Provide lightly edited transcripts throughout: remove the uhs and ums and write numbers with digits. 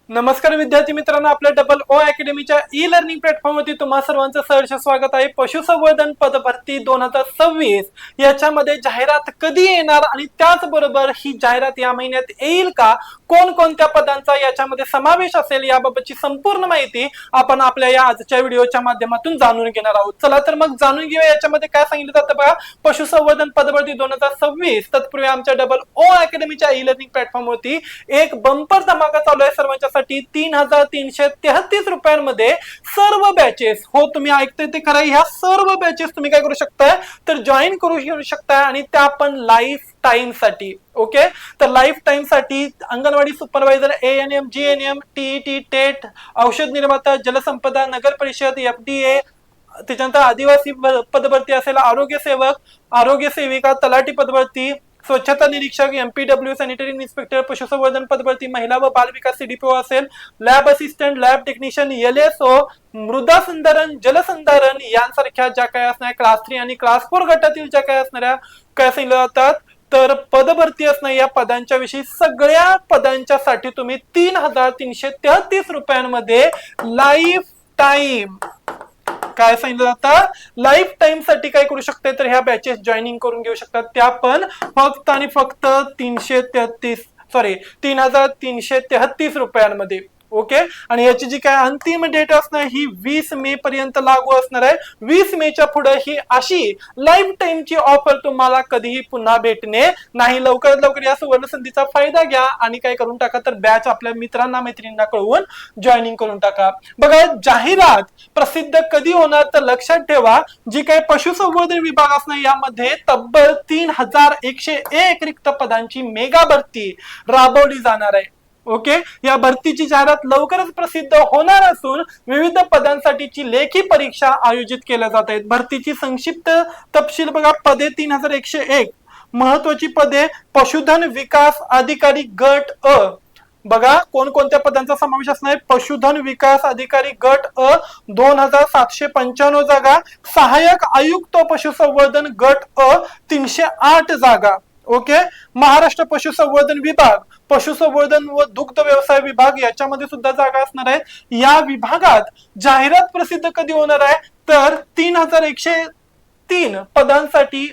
नमस्कार विद्यार्थी मित्रांनो, आपल्या डबल ओ अकॅडमीच्या ई लर्निंग प्लॅटफॉर्मवरती तुम्हा सर्वांचं सहर्ष स्वागत आहे। पशुसंवर्धन पदभरती 2026 याच्यामध्ये जाहिरात कधी येणार आणि त्याचबरोबर ही जाहिरात या महिन्यात येईल का, कोणकोणत्या पदांचा याच्यामध्ये समावेश असेल याबाबतची संपूर्ण माहिती आपण आपल्या या आजच्या व्हिडिओच्या माध्यमातून जाणून घेणार आहोत। चला तर मग जाणून घेऊया याच्यामध्ये काय सांगितलं जातं बघा। पशुसंवर्धन पदभरती 2026 तत्पूर्वी आमच्या डबल ओ अकॅडमीच्या ई लर्निंग प्लॅटफॉर्मवरती एक बंपर धमाका चालू आहे सर्वांच्या 3333 रुपयांमध्ये सर्व बॅचेस, हो तुम्ही ऐकताय ते खरं, ह्या सर्व बॅचेस तुम्ही काय करू शकताय तर जॉईन करू शकताय आणि त्या पण लाईफ टाइम साठी। ओके, तर लाईफ टाइम साठी anganwadi supervisor, ANM, GNM, TET, TET, औषध निर्माता, जलसंपदा, नगर परिषद, एफडीए, त्याच्यानंतर आदिवासी पदभरती असेल, आरोग्य सेवक, आरोग्य सेविका, तलाठी पदभरती, स्वच्छता निरीक्षक, एमपीडब्ल्यू, सॅनिटरी इन्स्पेक्टर, पशुसंवर्धन पदभरती, महिला व बाल विकास सीडीपीओ असेल, लॅब असिस्टंट, लॅब टेक्निशियन, एलएसओ, मृदा संधारण, जलसंधारण यांसारख्या ज्या काय असणाऱ्या क्लास 3 आणि क्लास 4 गटातील ज्या काय असणाऱ्या काय सांगितलं जातात तर पदभरती असणार, या पदांच्या विषयी सगळ्या पदांच्या साठी तुम्ही 3333 रुपयांमध्ये लाईफ टाइम काय सांगितलं जातं, लाईफ टाइम साठी काय करू शकते तर ह्या बॅचेस जॉईनिंग करून घेऊ शकतात। त्या पण फक्त आणि फक्त 3333 रुपयांमध्ये। ओके, आणि याची जी काय अंतिम डेट असणार ही 20 मे पर्यंत लागू असणार आहे। 20 मेच्या पुढे ही अशी लाईफ टाइमची ऑफर तुम्हाला कधीही पुन्हा भेटणे नाही। लवकरात लवकर या सुवर्ण संधीचा फायदा घ्या आणि काय करून टाका तर बॅच आपल्या मित्रांना मैत्रिणींना कळवून जॉईनिंग करून टाका। बघा, जाहिरात प्रसिद्ध कधी होणार तर लक्षात ठेवा, जी काही पशुसंवर्धन विभाग असणार यामध्ये तब्बल 3101 रिक्त पदांची मेगा भरती राबवली जाणार आहे। ओके, या भरतीची जाहिरात लवकरच प्रसिद्ध होणार असून विविध पदांसाठीची लेखी परीक्षा आयोजित केल्या जात आहेत। भरतीची संक्षिप्त तपशील बघा, पदे 3101, महत्वाची पदे पशुधन विकास अधिकारी गट अ, बघा कोणकोणत्या पदांचा समावेश असणार आहे। पशुधन विकास अधिकारी गट अ 2795 जागा, सहाय्यक आयुक्त पशुसंवर्धन गट अ 308 जागा। ओके, महाराष्ट्र पशुसंवर्धन विभाग, पशुसंवर्धन व दुग्ध व्यवसाय विभाग याच्यामध्ये सुद्धा जागा असणार आहेत। या विभागात जाहिरात प्रसिद्ध कधी होणार आहे तर 3103 पदांसाठी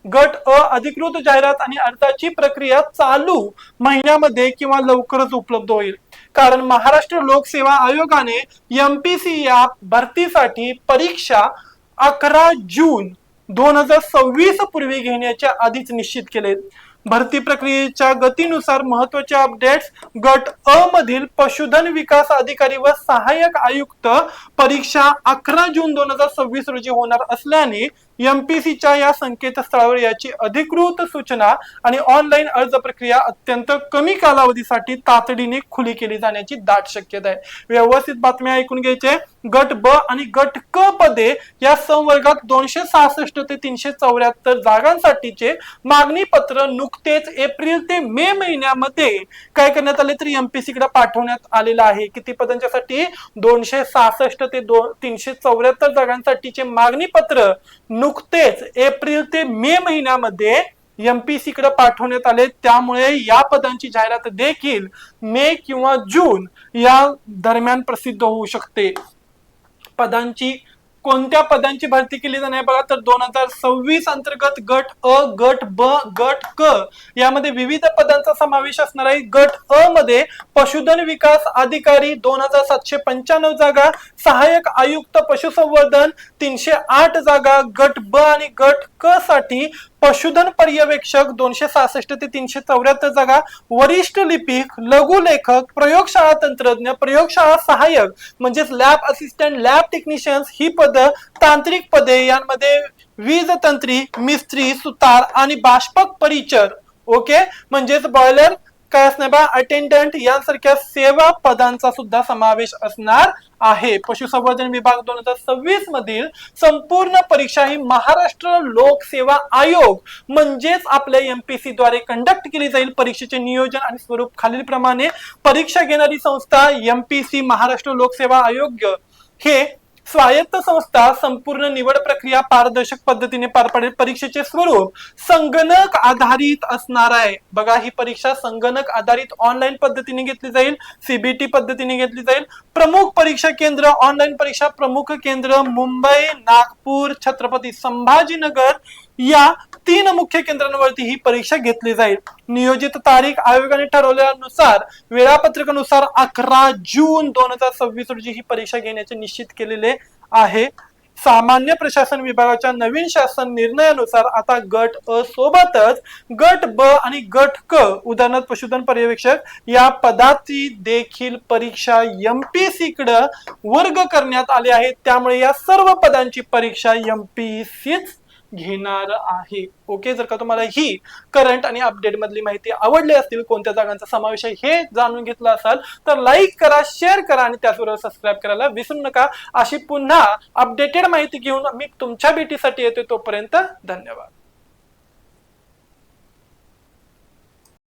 गट अ अधिकृत जाहिरात आणि अर्जाची प्रक्रिया चालू महिन्यामध्ये किंवा लवकरच उपलब्ध होईल। कारण महाराष्ट्र लोकसेवा आयोगाने एमपीसी या भरतीसाठी परीक्षा 11 जून 2026 पूर्वी घेण्याच्या आधीच निश्चित केले। भरती प्रक्रियेच्या गतीनुसार महत्वाचे अपडेट्स, गट अ मधील पशुधन विकास अधिकारी व सहाय्यक आयुक्त परीक्षा 11 जून 2026 रोजी होणार असल्याने एमपीसीच्या या संकेतस्थळावर याची अधिकृत सूचना आणि ऑनलाईन अर्ज प्रक्रिया अत्यंत कमी कालावधीसाठी तातडीने खुली केली जाण्याची दाट शक्यता आहे। व्यवस्थित बातम्या ऐकून घ्यायचे। गट ब आणि गट क पदे या संवर्गात 266 ते 374 जागांसाठीचे मागणी पत्र नुकतेच एप्रिल ते मे महिन्यामध्ये काय करण्यात आले तर एमपीसी कडे पाठवण्यात आलेलं आहे। किती पदांच्यासाठी 266 ते 374 जागांसाठीचे मागणी पत्र नुकतेच एप्रिल ते मे महिन्यामध्ये एमपीसी कडे पाठवण्यात आले। त्यामुळे या पदांची जाहिरात देखील मे किंवा जून या दरम्यान प्रसिद्ध होऊ शकते। पदांची कोणत्या पदांची भरती केली जाणार बघा तर 2026 अंतर्गत गट अ, गट ब, गट क यामध्ये विविध पदांचा समावेश असणार आहे। गट अ मध्ये पशुधन विकास अधिकारी 2795 जागा, सहाय्यक आयुक्त पशुसंवर्धन 308 जागा। गट ब आणि गट क साठी पशुधन पर्यवेक्षक 266 ते 374 जागा, वरिष्ठ लिपिक, लघुलेखक, प्रयोगशाळा तंत्रज्ञ, प्रयोगशाळा सहाय्यक म्हणजेच लॅब असिस्टंट, लॅब टेक्निशियन्स ही पद, तांत्रिक पदे यांमध्ये वीज तंत्री, मिस्त्री, सुतार आणि बाष्पक परिचर, ओके म्हणजेच बॉयलर काय असणार बा अटेंडंट यांसारख्या सेवा पदांचा सुद्धा समावेश असणार आहे। पशुसंवर्धन विभाग 2026 मधील संपूर्ण परीक्षा ही महाराष्ट्र लोकसेवा आयोग म्हणजेच आपल्या एमपीसी द्वारे कंडक्ट केली जाईल। परीक्षेचे नियोजन आणि स्वरूप खालील प्रमाणे, परीक्षा घेणारी संस्था एमपीसी महाराष्ट्र लोकसेवा आयोग हे स्वायत्त संस्था संपूर्ण निवड प्रक्रिया पारदर्शक पद्धतीने पार पाडेल. परीक्षेचे स्वरूप संगणक आधारित असणार आहे. बघा, ही परीक्षा संगणक आधारित ऑनलाईन पद्धतीने घेतली जाईल, सीबीटी पद्धतीने घेतली जाईल. प्रमुख परीक्षा केंद्र, ऑनलाईन परीक्षा प्रमुख केंद्र मुंबई, नागपूर, छत्रपती संभाजीनगर या 3 मुख्य केंद्रांवरती ही परीक्षा घेतली जाईल. नियोजित तारीख आयोगाने ठरवल्यानुसार वेळापत्रकानुसार 11 जून 2026 रोजी ही परीक्षा घेण्याचे निश्चित केलेले आहे. सामान्य प्रशासन विभागाच्या नवीन शासन निर्णयानुसार आता गट अ सोबतच गट ब आणि गट क उदाहरणार्थ पशुधन पर्यवेक्षक या पदाची देखील परीक्षा एमपीएससी कडे वर्ग करण्यात आले आहे. त्यामुळे या सर्व पदांची परीक्षा एमपीएससीच घेणार आहे. ओके, जर का तुम्हाला ही करंट आणि अपडेट मधली माहिती आवडली असतील, कोणत्या जागांचा समावेश आहे हे जाणून घेतलं असाल तर लाईक करा, शेअर करा आणि त्याचबरोबर सबस्क्राईब करायला विसरू नका. अशी पुन्हा अपडेटेड माहिती घेऊन मी तुमच्या भेटीसाठी येतोय. तोपर्यंत धन्यवाद.